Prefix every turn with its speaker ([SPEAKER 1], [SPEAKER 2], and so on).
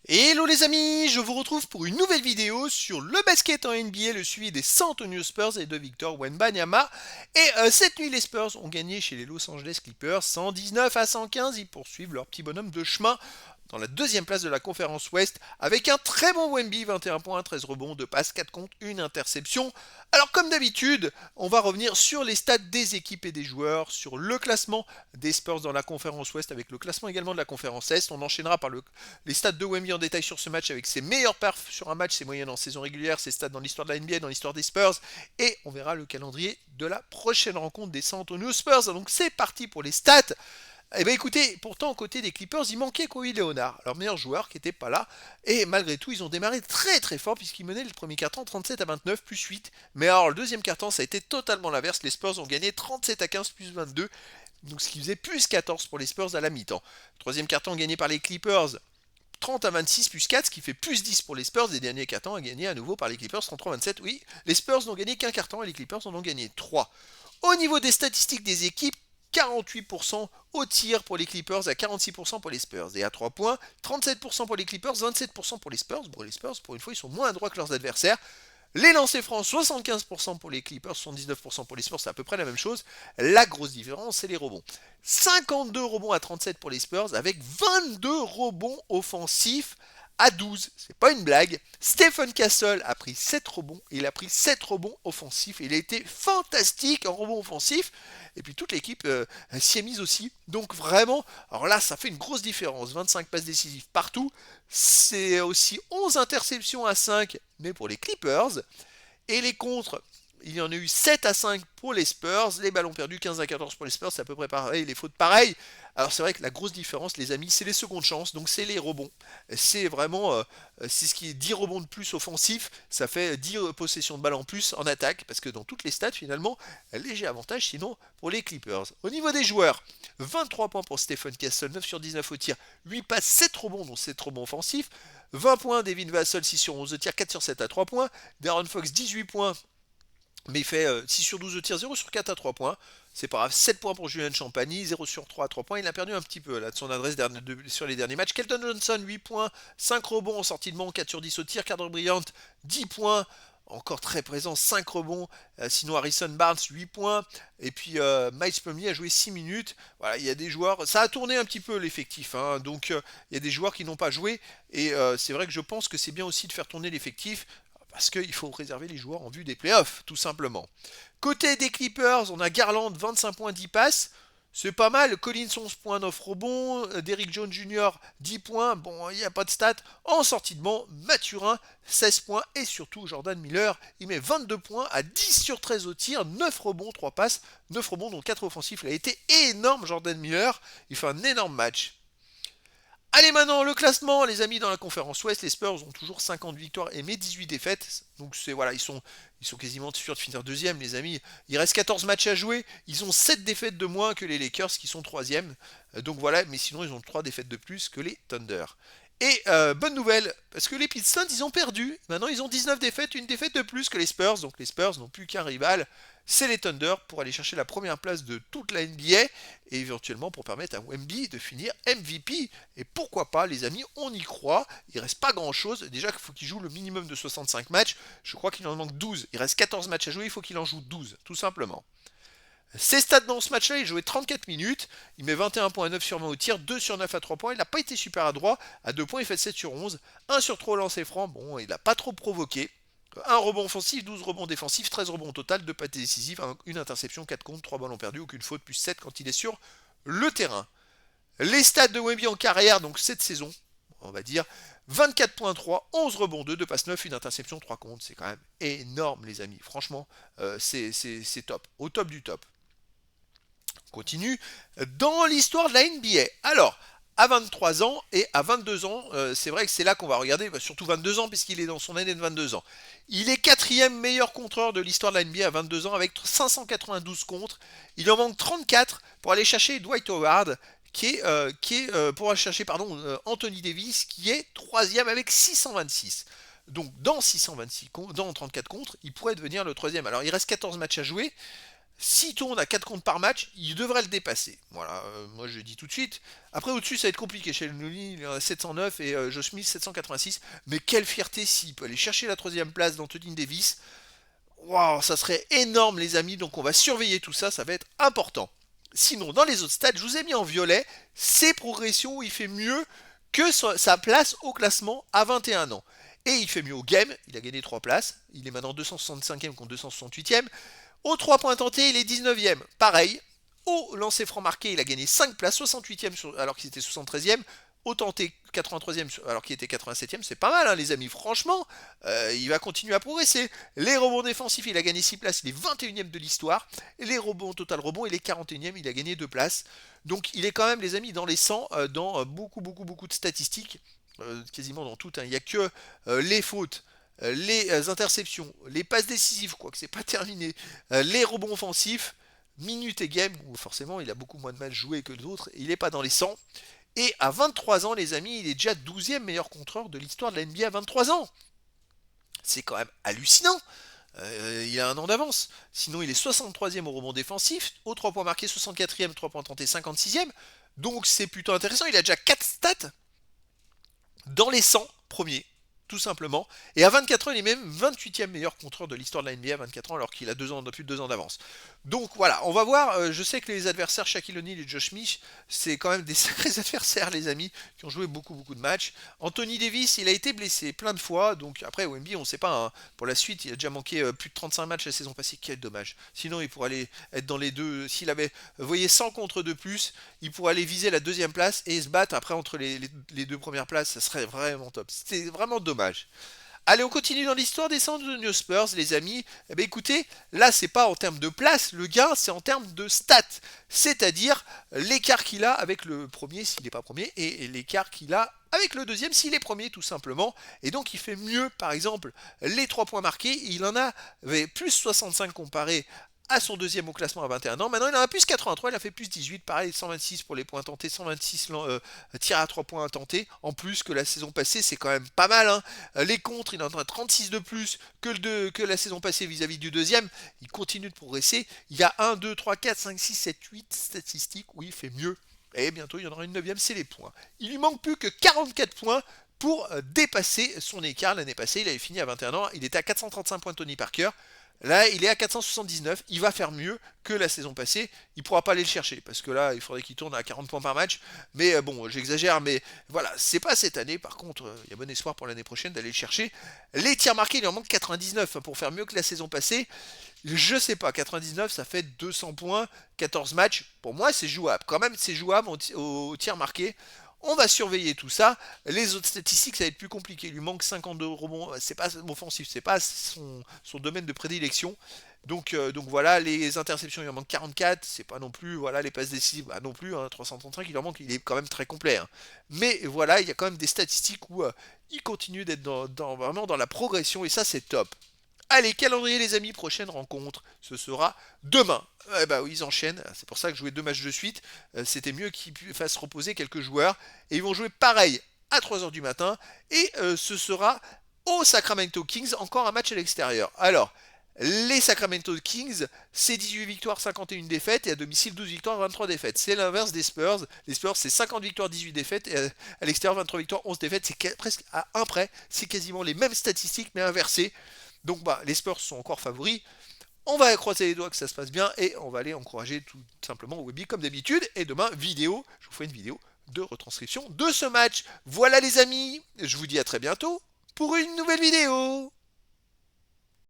[SPEAKER 1] Hello les amis, je vous retrouve pour une nouvelle vidéo sur le basket en NBA, le suivi des San Antonio Spurs et de Victor Wembanyama. Et cette nuit, les Spurs ont gagné chez les Los Angeles Clippers 119-115. Ils poursuivent leur petit bonhomme de chemin dans la deuxième place de la conférence Ouest avec un très bon Wemby, 21 points, 13 rebonds, 2 passes, 4 comptes, 1 interception. Alors comme d'habitude, on va revenir sur les stats des équipes et des joueurs, sur le classement des Spurs dans la conférence Ouest avec le classement également de la conférence Est. On enchaînera par les stats de Wemby en détail sur ce match avec ses meilleurs perfs sur un match, ses moyennes en saison régulière, ses stats dans l'histoire de la NBA, dans l'histoire des Spurs, et on verra le calendrier de la prochaine rencontre des San Antonio Spurs. Donc c'est parti pour les stats. Eh bien écoutez, pourtant aux côtés des Clippers, il manquait Kawhi Leonard, leur meilleur joueur qui n'était pas là. Et malgré tout, ils ont démarré très très fort puisqu'ils menaient le premier quart-temps 37-29 plus 8. Mais alors le deuxième quart-temps, ça a été totalement l'inverse. Les Spurs ont gagné 37-15 plus 22. Donc ce qui faisait plus 14 pour les Spurs à la mi-temps. Troisième quart-temps gagné par les Clippers 30-26 plus 4, ce qui fait plus 10 pour les Spurs. Les derniers quart-temps gagné à nouveau par les Clippers 33-27. Oui, les Spurs n'ont gagné qu'un quart-temps et les Clippers en ont gagné 3. Au niveau des statistiques des équipes, 48% au tir pour les Clippers, à 46% pour les Spurs. Et à 3 points, 37% pour les Clippers, 27% pour les Spurs. Bon, les Spurs, pour une fois, ils sont moins adroits que leurs adversaires. Les lancers francs, 75% pour les Clippers, 79% pour les Spurs, c'est à peu près la même chose. La grosse différence, c'est les rebonds. 52 rebonds à 37 pour les Spurs, avec 22 rebonds offensifs à 12. C'est pas une blague. Stephen Castle a pris 7 rebonds, il a pris 7 rebonds offensifs, il a été fantastique en rebond offensif. Et puis toute l'équipe s'y est mise aussi. Donc vraiment, alors là, ça fait une grosse différence. 25 passes décisives partout. C'est aussi 11 interceptions à 5, mais pour les Clippers. Et les contres, il y en a eu 7 à 5 pour les Spurs. Les ballons perdus, 15 à 14 pour les Spurs, c'est à peu près pareil. Les fautes, pareil. Alors c'est vrai que la grosse différence, les amis, c'est les secondes chances, donc c'est les rebonds. C'est vraiment, c'est ce qui est 10 rebonds de plus offensifs, ça fait 10 possessions de balles en plus en attaque, parce que dans toutes les stats, finalement, léger avantage sinon pour les Clippers. Au niveau des joueurs, 23 points pour Stephen Castle, 9 sur 19 au tir, 8 passes, 7 rebonds, dont 7 rebonds offensifs. 20 points, Devin Vassell, 6 sur 11 au tir, 4 sur 7 à 3 points. Darren Fox, 18 points, mais il fait 6 sur 12 au tir, 0 sur 4 à 3 points. C'est pas grave, 7 points pour Julien Champagny, 0 sur 3 à 3 points. Il a perdu un petit peu là, de son adresse sur les derniers matchs. Kelton Johnson, 8 points, 5 rebonds en sortie de banc, 4 sur 10 au tir. Cadre Bryant, 10 points, encore très présent, 5 rebonds. Sinon Harrison Barnes, 8 points. Et puis Miles Plumlee a joué 6 minutes. Voilà, il y a des joueurs, ça a tourné un petit peu l'effectif, hein. Donc il y a des joueurs qui n'ont pas joué. Et c'est vrai que je pense que c'est bien aussi de faire tourner l'effectif parce qu'il faut réserver les joueurs en vue des playoffs, tout simplement. Côté des Clippers, on a Garland, 25 points, 10 passes. C'est pas mal. Collins, 11 points, 9 rebonds. Derrick Jones Jr., 10 points. Bon, il n'y a pas de stats. En sortie de banc, Mathurin, 16 points. Et surtout, Jordan Miller, il met 22 points à 10 sur 13 au tir. 9 rebonds, 3 passes. 9 rebonds, dont 4 offensifs. Il a été énorme, Jordan Miller. Il fait un énorme match. Allez maintenant, le classement, les amis, dans la conférence Ouest, les Spurs ont toujours 50 victoires et mais 18 défaites. Donc c'est voilà, ils sont quasiment sûrs de finir deuxième, les amis. Il reste 14 matchs à jouer. Ils ont 7 défaites de moins que les Lakers qui sont troisième. Donc voilà, mais sinon ils ont 3 défaites de plus que les Thunder. Et bonne nouvelle, parce que les Pistons, ils ont perdu. Maintenant, ils ont 19 défaites, une défaite de plus que les Spurs. Donc les Spurs n'ont plus qu'un rival, c'est les Thunder, pour aller chercher la première place de toute la NBA et éventuellement pour permettre à Wemby de finir MVP. Et pourquoi pas, les amis, on y croit. Il reste pas grand-chose. Déjà qu'il faut qu'il joue le minimum de 65 matchs. Je crois qu'il en manque 12. Il reste 14 matchs à jouer, il faut qu'il en joue 12, tout simplement. Ses stats dans ce match-là, il jouait 34 minutes, il met 21 points à 9 sur 20 au tir, 2 sur 9 à 3 points, il n'a pas été super adroit, à 2 points il fait 7 sur 11, 1 sur 3 au lancer franc, bon, il n'a pas trop provoqué, un rebond offensif, 12 rebonds défensifs, 13 rebonds au total, 2 passes décisives, une interception, 4 comptes, 3 ballons perdus, aucune faute, plus 7 quand il est sur le terrain. Les stats de Wemby en carrière, donc cette saison, on va dire, 24.3, 11 rebonds, 2 passes 9, une interception, 3 comptes, c'est quand même énorme les amis, franchement, c'est top, au top du top. Continue dans l'histoire de la NBA. Alors, à 23 ans et à 22 ans, c'est vrai que c'est là qu'on va regarder, surtout 22 ans puisqu'il est dans son année de 22 ans. Il est quatrième meilleur contreur de l'histoire de la NBA à 22 ans avec 592 contres. Il en manque 34 pour aller chercher Dwight Howard pour aller chercher Anthony Davis qui est troisième avec 626. Donc dans 626 dans 34 contres, il pourrait devenir le troisième. Alors il reste 14 matchs à jouer. s'il tourne à 4 comptes par match, il devrait le dépasser. Voilà, moi je le dis tout de suite. Après, au-dessus, ça va être compliqué. Chez Nolly, il est à 709 et Josh Smith 786. Mais quelle fierté s'il peut aller chercher la troisième place d'Anthony Davis. Waouh, ça serait énorme, les amis. Donc, on va surveiller tout ça. Ça va être important. Sinon, dans les autres stats, je vous ai mis en violet ses progressions où il fait mieux que sa place au classement à 21 ans. Et il fait mieux au game. Il a gagné 3 places. Il est maintenant 265e contre 268e. Aux 3 points tentés, il est 19e. Pareil. Au lancer franc marqué, il a gagné 5 places, 68e alors qu'il était 73e. Au tenté, 83e alors qu'il était 87e. C'est pas mal, hein, les amis. Franchement, il va continuer à progresser. Les rebonds défensifs, il a gagné 6 places. Il est 21e de l'histoire. Et les rebonds, total rebond, il est 41e. Il a gagné 2 places. Donc, il est quand même, les amis, dans les 100, dans beaucoup de statistiques. Quasiment dans toutes. Hein. Il n'y a que les fautes, les interceptions, les passes décisives, quoique c'est pas terminé, les rebonds offensifs, minutes et game, où forcément il a beaucoup moins de matchs joués que d'autres, il n'est pas dans les 100. Et à 23 ans, les amis, il est déjà 12e meilleur contreur de l'histoire de la NBA à 23 ans. C'est quand même hallucinant. Il a un an d'avance. Sinon, il est 63e au rebond défensif, aux 3 points marqués, 64e, 3 points tentés, 56e. Donc c'est plutôt intéressant. Il a déjà 4 stats dans les 100 premiers, tout simplement. Et à 24 ans, il est même 28e meilleur contreur de l'histoire de la NBA à 24 ans, alors qu'il a plus de 2 ans d'avance. Donc voilà, on va voir. Je sais que les adversaires Shaquille O'Neal et Josh Smith, c'est quand même des sacrés adversaires, les amis, qui ont joué beaucoup de matchs. Anthony Davis, il a été blessé plein de fois, donc après au NBA, on ne sait pas. Hein, pour la suite, il a déjà manqué plus de 35 matchs la saison passée, quel dommage. Sinon, il pourrait aller être dans les deux. S'il avait, vous voyez, 100 contre 2 plus, il pourrait aller viser la deuxième place et se battre après entre les deux premières places. Ça serait vraiment top. C'était vraiment dommage. Allez, on continue dans l'histoire des San Antonio Spurs, les amis. Eh bien, écoutez, là, c'est pas en termes de place, le gain, c'est en termes de stats. C'est-à-dire l'écart qu'il a avec le premier s'il n'est pas premier et l'écart qu'il a avec le deuxième s'il est premier, tout simplement. Et donc, il fait mieux, par exemple, les 3 points marqués. Il en avait plus 65 comparé à son deuxième au classement à 21 ans. Maintenant, il en a plus 83, il a fait plus 18. Pareil, 126 pour les points tentés, 126 tirs à 3 points tentés. En plus que la saison passée, c'est quand même pas mal. Hein. Les contres, il en a 36 de plus que la saison passée vis-à-vis du deuxième. Il continue de progresser. Il y a 1, 2, 3, 4, 5, 6, 7, 8 statistiques où il fait mieux. Et bientôt, il y en aura une neuvième, c'est les points. Il lui manque plus que 44 points pour dépasser son écart. L'année passée, il avait fini à 21 ans. Il était à 435 points de Tony Parker. Là, il est à 479. Il va faire mieux que la saison passée. Il ne pourra pas aller le chercher parce que là, il faudrait qu'il tourne à 40 points par match. Mais bon, j'exagère. Mais voilà, c'est pas cette année. Par contre, il y a bon espoir pour l'année prochaine d'aller le chercher. Les tirs marqués, il en manque 99 pour faire mieux que la saison passée. Je sais pas, 99, ça fait 200 points, 14 matchs. Pour moi, c'est jouable. Quand même, c'est jouable au tir marqué. On va surveiller tout ça. Les autres statistiques, ça va être plus compliqué. Il lui manque 52 rebonds. C'est pas offensif, c'est pas son domaine de prédilection. Donc voilà, les interceptions, il en manque 44. C'est pas non plus, voilà, les passes décisives, bah non plus, hein, 335, il en manque, il est quand même très complet. Hein. Mais voilà, il y a quand même des statistiques où il continue d'être vraiment dans la progression et ça, c'est top. Allez, calendrier les amis, prochaine rencontre, ce sera demain. Eh bah oui, ils enchaînent, c'est pour ça que jouer 2 matchs de suite, c'était mieux qu'ils fassent reposer quelques joueurs. Et ils vont jouer pareil à 3h du matin, et ce sera aux Sacramento Kings, encore un match à l'extérieur. Alors, les Sacramento Kings, c'est 18 victoires, 51 défaites, et à domicile 12 victoires, 23 défaites. C'est l'inverse des Spurs. Les Spurs, c'est 50 victoires, 18 défaites, et à l'extérieur, 23 victoires, 11 défaites. C'est presque à un près, c'est quasiment les mêmes statistiques, mais inversées. Donc bah, les Spurs sont encore favoris. On va croiser les doigts que ça se passe bien et on va aller encourager tout simplement Webby comme d'habitude. Et demain, vidéo, je vous ferai une vidéo de retranscription de ce match. Voilà les amis, je vous dis à très bientôt pour une nouvelle vidéo.